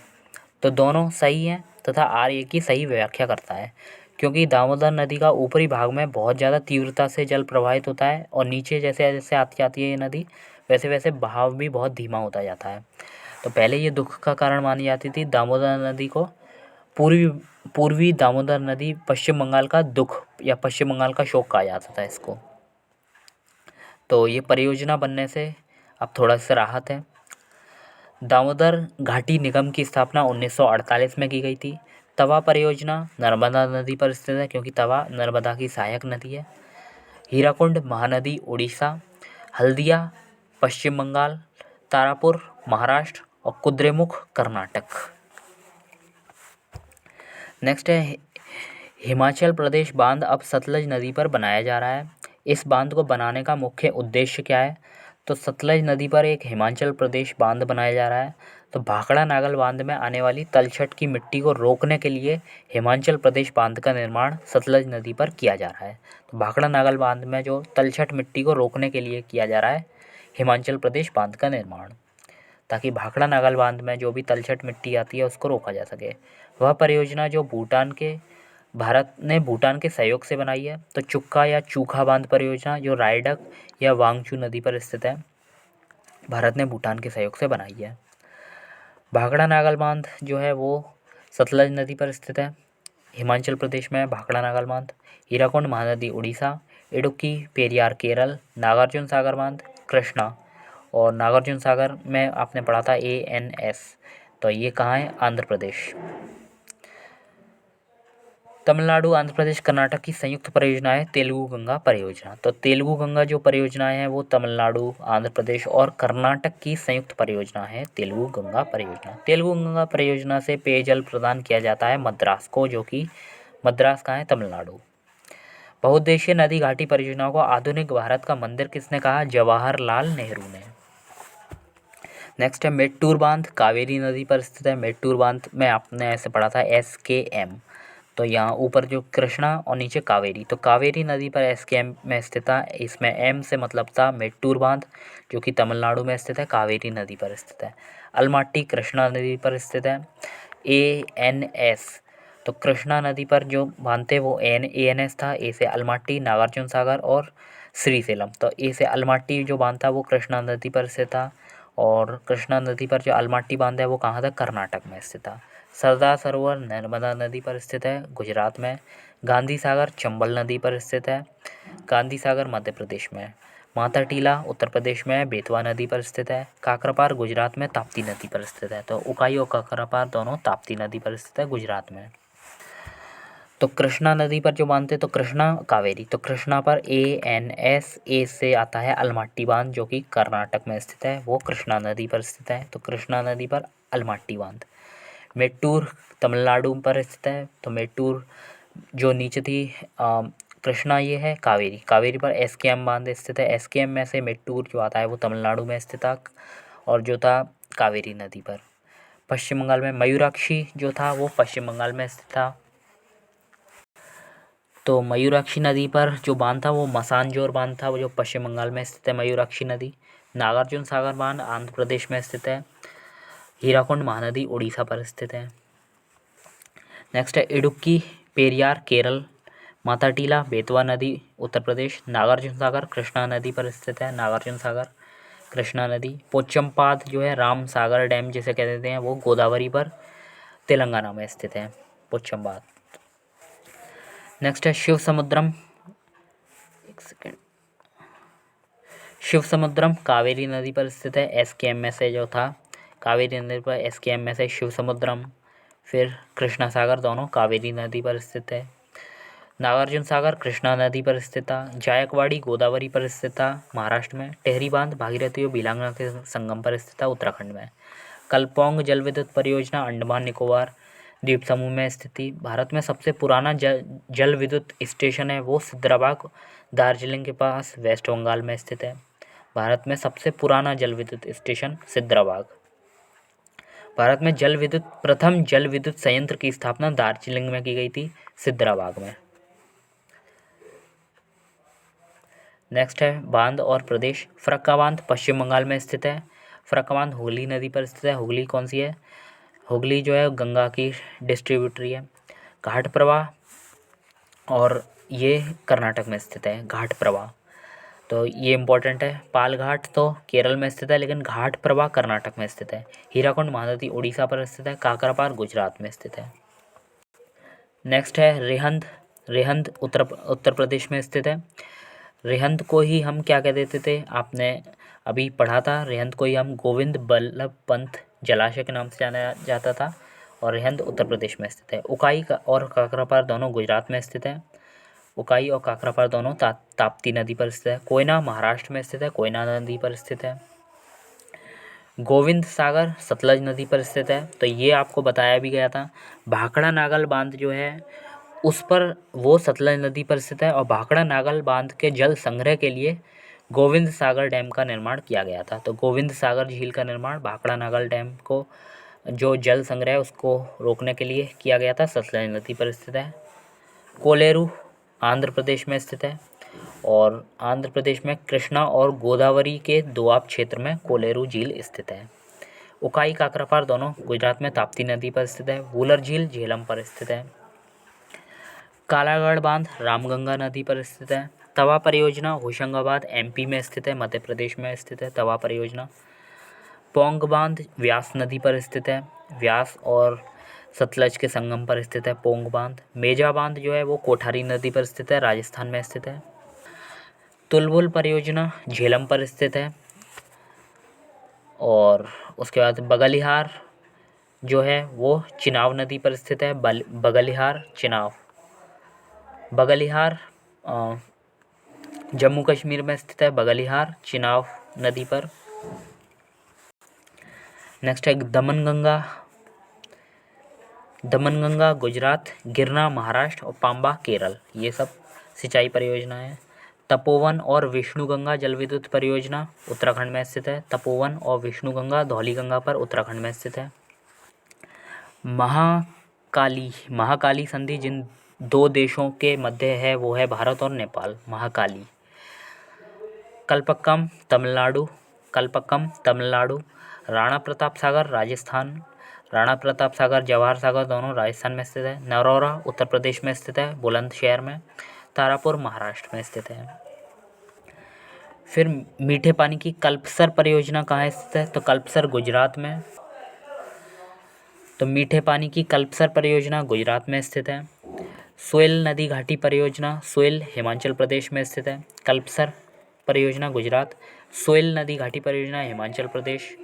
तो दोनों सही हैं तथा आर्य की सही व्याख्या करता है, क्योंकि दामोदर नदी का ऊपरी भाग में बहुत ज़्यादा तीव्रता से जल प्रवाहित होता है और नीचे जैसे जैसे आती जाती है ये नदी वैसे वैसे बहाव भी बहुत धीमा होता जाता है। तो पहले ये दुख का कारण मानी जाती थी दामोदर नदी को। पूर्वी पूर्वी दामोदर नदी पश्चिम बंगाल का दुख या पश्चिम बंगाल का शोक कहा जाता था इसको। तो ये परियोजना बनने से अब थोड़ा सा राहत है। दामोदर घाटी निगम की स्थापना 1948 में की गई थी। तवा परियोजना नर्मदा नदी पर स्थित है, क्योंकि तवा नर्मदा की सहायक नदी है। हीराकुंड महानदी उड़ीसा, हल्दिया पश्चिम बंगाल, तारापुर महाराष्ट्र और कुद्रेमुख कर्नाटक। नेक्स्ट है हिमाचल प्रदेश बांध अब सतलज नदी पर बनाया जा रहा है। इस बांध को बनाने का मुख्य उद्देश्य क्या है? तो सतलज नदी पर एक हिमाचल प्रदेश बांध बनाया जा रहा है। तो भाखड़ा नागल बांध में आने वाली तलछट की मिट्टी को रोकने के लिए हिमाचल प्रदेश बांध का निर्माण सतलज नदी पर किया जा रहा है। तो भाखड़ा नागल बांध में जो तलछट मिट्टी को रोकने के लिए किया जा रहा है हिमाचल प्रदेश बांध का निर्माण, ताकि भाखड़ा नागल बांध में जो भी तलछट मिट्टी आती है उसको रोका जा सके। वह परियोजना जो भारत ने भूटान के सहयोग से बनाई है। तो चुक्का या चूखा बांध परियोजना जो रायडक या वांगचू नदी पर स्थित है, भारत ने भूटान के सहयोग से बनाई है। भाखड़ा नागल बांध जो है वो सतलज नदी पर स्थित है, हिमाचल प्रदेश में भाखड़ा नागल बांध। हीराकुंड महानदी उड़ीसा, इडुक्की पेरियार केरल, नागार्जुन सागर बांध कृष्णा, और नागार्जुन सागर में आपने पढ़ा था ANS, तो ये कहाँ है? आंध्र प्रदेश। तमिलनाडु, आंध्र प्रदेश, कर्नाटक की संयुक्त परियोजना है तेलुगु गंगा परियोजना। तो तेलुगु गंगा जो परियोजनाएं हैं वो तमिलनाडु, आंध्र प्रदेश और कर्नाटक की संयुक्त परियोजना है तेलुगु गंगा परियोजना। तेलुगु गंगा परियोजना से पेयजल प्रदान किया जाता है मद्रास को, जो कि मद्रास कहाँ है? तमिलनाडु। बहुउद्देशीय नदी घाटी परियोजना को आधुनिक भारत का मंदिर किसने कहा? जवाहरलाल नेहरू ने। नेक्स्ट है मेट्टूर बांध कावेरी नदी पर स्थित है। मेट्टूर बांध में आपने ऐसे पढ़ा था SKM, तो यहाँ ऊपर जो कृष्णा और नीचे कावेरी, तो कावेरी नदी पर SKM में स्थित है। इसमें M से मतलब था मेट्टूर बांध जो कि तमिलनाडु में स्थित है, कावेरी नदी पर स्थित है। अलमाटी कृष्णा नदी पर स्थित है। ANS, तो कृष्णा नदी पर जो बांध थे वो ANS था। A से अलमाटी, नागार्जुन सागर और श्रीशैलम। तो A से अलमाटी जो बांध था वो कृष्णा नदी पर स्थित था, और कृष्णा नदी पर जो अलमाटी बांध है वो कहाँ था? कर्नाटक में स्थित था। सरदार सरोवर नर्मदा नदी पर स्थित है, गुजरात में। गांधी सागर चंबल नदी पर स्थित है, गांधी सागर मध्य प्रदेश में। माता टीला उत्तर प्रदेश में बेतवा नदी पर स्थित है। काकरापार गुजरात में ताप्ती नदी पर स्थित है। तो उकाई और काकरापार दोनों ताप्ती नदी पर स्थित है, गुजरात में। तो कृष्णा नदी पर जो बांध थे तो कृष्णा कावेरी, तो कृष्णा पर ANS, A से आता है अलमाटी बांध जो कि कर्नाटक में स्थित है, वो कृष्णा नदी पर स्थित है। तो कृष्णा नदी पर अलमाटी बांध। मेट्टूर तमिलनाडु पर स्थित है, तो मेट्टूर जो नीचे थी कृष्णा ये है कावेरी, कावेरी पर SKM बांध स्थित है। SKM में से मेट्टूर जो आता है वो तमिलनाडु में स्थित था, और जो था कावेरी नदी पर। पश्चिम बंगाल में मयूराक्षी जो था वो पश्चिम बंगाल में स्थित था। तो मयूराक्षी नदी पर जो बांध था वो मसानजोर बांध था, वो जो पश्चिम बंगाल में स्थित है मयूराक्षी नदी। नागार्जुन सागर बांध आंध्र प्रदेश में स्थित है। हीराकुंड महानदी उड़ीसा पर स्थित है। नेक्स्ट है इडुक्की पेरियार केरल, माता टीला बेतवा नदी उत्तर प्रदेश, नागार्जुन सागर कृष्णा नदी पर स्थित है, नागार्जुन सागर कृष्णा नदी। पोचमपाद जो है राम सागर डैम जिसे कह देते हैं वो गोदावरी पर तेलंगाना में स्थित है पोचमपाद। नेक्स्ट है शिव समुद्रम, एक सेकेंड, शिव समुद्रम कावेरी नदी पर स्थित है, SKM से जो था कावेरी नदी पर SKM से शिव समुद्रम। फिर कृष्णा सागर दोनों कावेरी नदी पर स्थित है। नागार्जुन सागर कृष्णा नदी पर स्थित था। जायकवाड़ी गोदावरी पर स्थित था महाराष्ट्र में। टेहरी बांध भागीरथी और बिलांगना के संगम पर स्थित था उत्तराखंड में। कलपोंग जल विद्युत परियोजना अंडमान निकोबार द्वीप समूह में स्थित थी। भारत में सबसे पुराना जल विद्युत स्टेशन है वो सिद्राबाग दार्जिलिंग के पास वेस्ट बंगाल में स्थित है। भारत में सबसे पुराना जल विद्युत स्टेशन सिद्राबाग। भारत में प्रथम जल विद्युत संयंत्र की स्थापना दार्जिलिंग में की गई थी, सिद्राबाग में। नेक्स्ट है बांध और प्रदेश। फरक्का बांध पश्चिम बंगाल में स्थित है। फरक्का बांध हुगली नदी पर स्थित है। हुगली कौन सी है? हुगली जो है गंगा की डिस्ट्रीब्यूटरी है। घाट प्रवाह, और ये कर्नाटक में स्थित है घाट प्रवाह, तो ये इम्पोर्टेंट है। पाल घाट तो केरल में स्थित है लेकिन घाट प्रवाह कर्नाटक में स्थित है। हीराकुंड महानदी उड़ीसा पर स्थित है। काकरापार गुजरात में स्थित है। नेक्स्ट है रेहंद। रेहंद उत्तर प्रदेश में स्थित है। रेहंद को ही हम क्या कह देते थे, आपने अभी पढ़ा था, रेहंद को ही हम गोविंद बल्लभ पंत जलाशय के नाम से जाना जाता था, और रेहंद उत्तर प्रदेश में स्थित है। उकाई और काकरापार दोनों गुजरात में स्थित है। उकाई और काकरापार दोनों ताप्ती नदी पर स्थित है। कोयना महाराष्ट्र में स्थित है, कोयना नदी पर स्थित है। गोविंद सागर सतलज नदी पर स्थित है, तो ये आपको बताया भी गया था। भाखड़ा नागल बांध जो है उस पर वो सतलज नदी पर स्थित है, और भाखड़ा नागल बांध के जल संग्रह के लिए गोविंद सागर डैम का निर्माण किया गया था। तो गोविंद सागर झील का निर्माण भाखड़ा नागल डैम को जो जल संग्रह है उसको रोकने के लिए किया गया था, सतलज नदी पर स्थित है। कोलेरू आंध्र प्रदेश में स्थित है, और आंध्र प्रदेश में कृष्णा और गोदावरी के दोआब क्षेत्र में कोलेरू झील स्थित है। उकाई काकरापार दोनों गुजरात में ताप्ती नदी पर स्थित है। वूलर झील झेलम पर स्थित है। कालागढ़ बांध रामगंगा नदी पर स्थित है। तवा परियोजना होशंगाबाद MP में स्थित है, मध्य प्रदेश में स्थित है तवा परियोजना। पोंग बांध व्यास नदी पर स्थित है, व्यास और सतलज के संगम पर स्थित है पोंग बांध। मेजा बांध जो है वो कोठारी नदी पर स्थित है, राजस्थान में स्थित है। तुलबुल परियोजना झेलम पर स्थित है, और उसके बाद बगलिहार जो है वो चिनाब नदी पर स्थित है। बगलिहार चिनाब, बगलिहार जम्मू कश्मीर में स्थित है, बगलिहार चिनाब नदी पर। नेक्स्ट है दमनगंगा। दमनगंगा गुजरात, गिरना महाराष्ट्र और पांबा केरल, ये सब सिंचाई परियोजना है। तपोवन और विष्णुगंगा जल विद्युत परियोजना उत्तराखंड में स्थित है। तपोवन और विष्णुगंगा धौलीगंगा पर उत्तराखंड में स्थित है। महाकाली संधि जिन दो देशों के मध्य है वो है भारत और नेपाल। महाकाली। कल्पक्कम तमिलनाडु। राणा प्रताप सागर राजस्थान। राणा प्रताप सागर जवाहर सागर दोनों राजस्थान में स्थित है। नरौरा उत्तर प्रदेश में स्थित है, बुलंदशहर में। तारापुर महाराष्ट्र में स्थित है। फिर मीठे पानी की कल्पसर परियोजना कहाँ स्थित है, तो कल्पसर गुजरात में। तो मीठे पानी की कल्पसर परियोजना गुजरात में स्थित है। सोयल नदी घाटी परियोजना सोयल हिमाचल प्रदेश में स्थित है। कल्पसर परियोजना गुजरात, सोयल नदी घाटी परियोजना हिमाचल प्रदेश।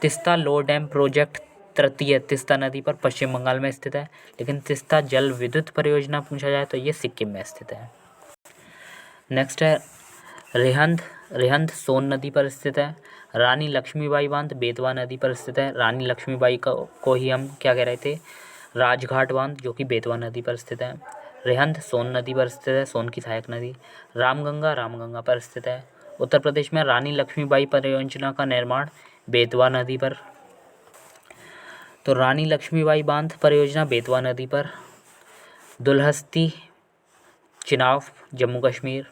तिस्ता लो डैम प्रोजेक्ट तृतीय तिस्ता नदी पर पश्चिम बंगाल में स्थित है, लेकिन तिस्ता जल विद्युत परियोजना पूछा जाए तो ये सिक्किम में स्थित है। नेक्स्ट है रेहंद। रेहंद सोन नदी पर स्थित है। रानी लक्ष्मीबाई बांध बेतवा नदी पर स्थित है। रानी लक्ष्मीबाई को ही हम क्या कह रहे थे, राजघाट बांध, जो कि बेतवा नदी पर स्थित है। रेहंद सोन नदी पर स्थित है, सोन की सहायक नदी। रामगंगा पर स्थित है। उत्तर प्रदेश में रानी लक्ष्मीबाई परियोजना का निर्माण बेतवा नदी पर। तो रानी लक्ष्मीबाई बांध परियोजना बेतवा नदी पर। दुलहस्ती चिनाब जम्मू कश्मीर।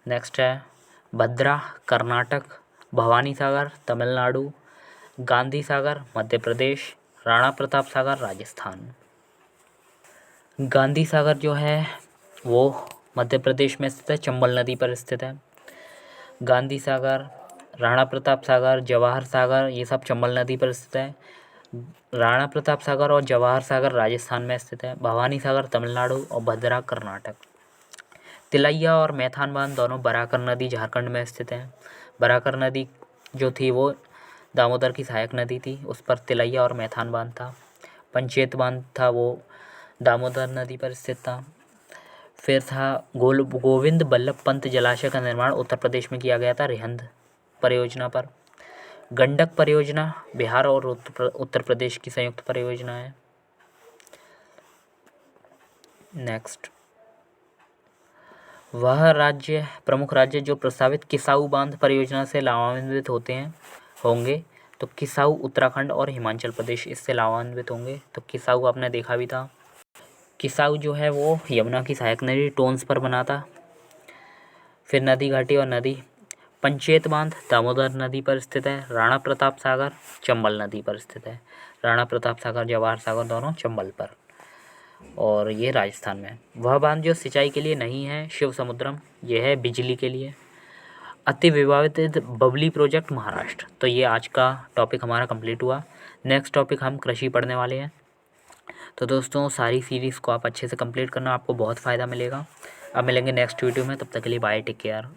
नेक्स्ट है भद्रा कर्नाटक, भवानी सागर तमिलनाडु, गांधी सागर मध्य प्रदेश, राणा प्रताप सागर राजस्थान। गांधी सागर जो है वो मध्य प्रदेश में स्थित है, चंबल नदी पर स्थित है। गांधी सागर, राणा प्रताप सागर, जवाहर सागर, ये सब चंबल नदी पर स्थित है। राणा प्रताप सागर और जवाहर सागर राजस्थान में स्थित है। भवानी सागर तमिलनाडु और भद्रा कर्नाटक। तिलैया और मैथान बांध दोनों बराकर नदी झारखंड में स्थित हैं। बराकर नदी जो थी वो दामोदर की सहायक नदी थी, उस पर तिलैया और मैथान बांध था। पंचेत बांध था वो दामोदर नदी पर स्थित था। फिर था गोविंद बल्लभ पंत जलाशय का निर्माण उत्तर प्रदेश में किया गया था रिहंद परियोजना पर। गंडक परियोजना बिहार और उत्तर प्रदेश की संयुक्त परियोजना है। नेक्स्ट, वह प्रमुख राज्य जो प्रस्तावित किसाऊ बांध परियोजना से लाभान्वित होंगे तो किसाऊ उत्तराखंड और हिमाचल प्रदेश इससे लाभान्वित होंगे। तो किसाऊ आपने देखा भी था। किसाऊ जो है वो यमुना की सहायक नदी टोन्स पर बना था। फिर नदी घाटी और नदी। पंचेत बांध दामोदर नदी पर स्थित है। राणा प्रताप सागर चंबल नदी पर स्थित है। राणा प्रताप सागर, जवाहर सागर दोनों चंबल पर, और ये राजस्थान में। वह बांध जो सिंचाई के लिए नहीं है शिव समुद्रम, ये है बिजली के लिए। अति विवादित बबली प्रोजेक्ट महाराष्ट्र। तो ये आज का टॉपिक हमारा कंप्लीट हुआ। नेक्स्ट टॉपिक हम कृषि पढ़ने वाले हैं। तो दोस्तों सारी सीरीज़ को आप अच्छे से कंप्लीट करना, आपको बहुत फ़ायदा मिलेगा। अब मिलेंगे नेक्स्ट वीडियो में, तब तक के लिए बाय, टेक केयर।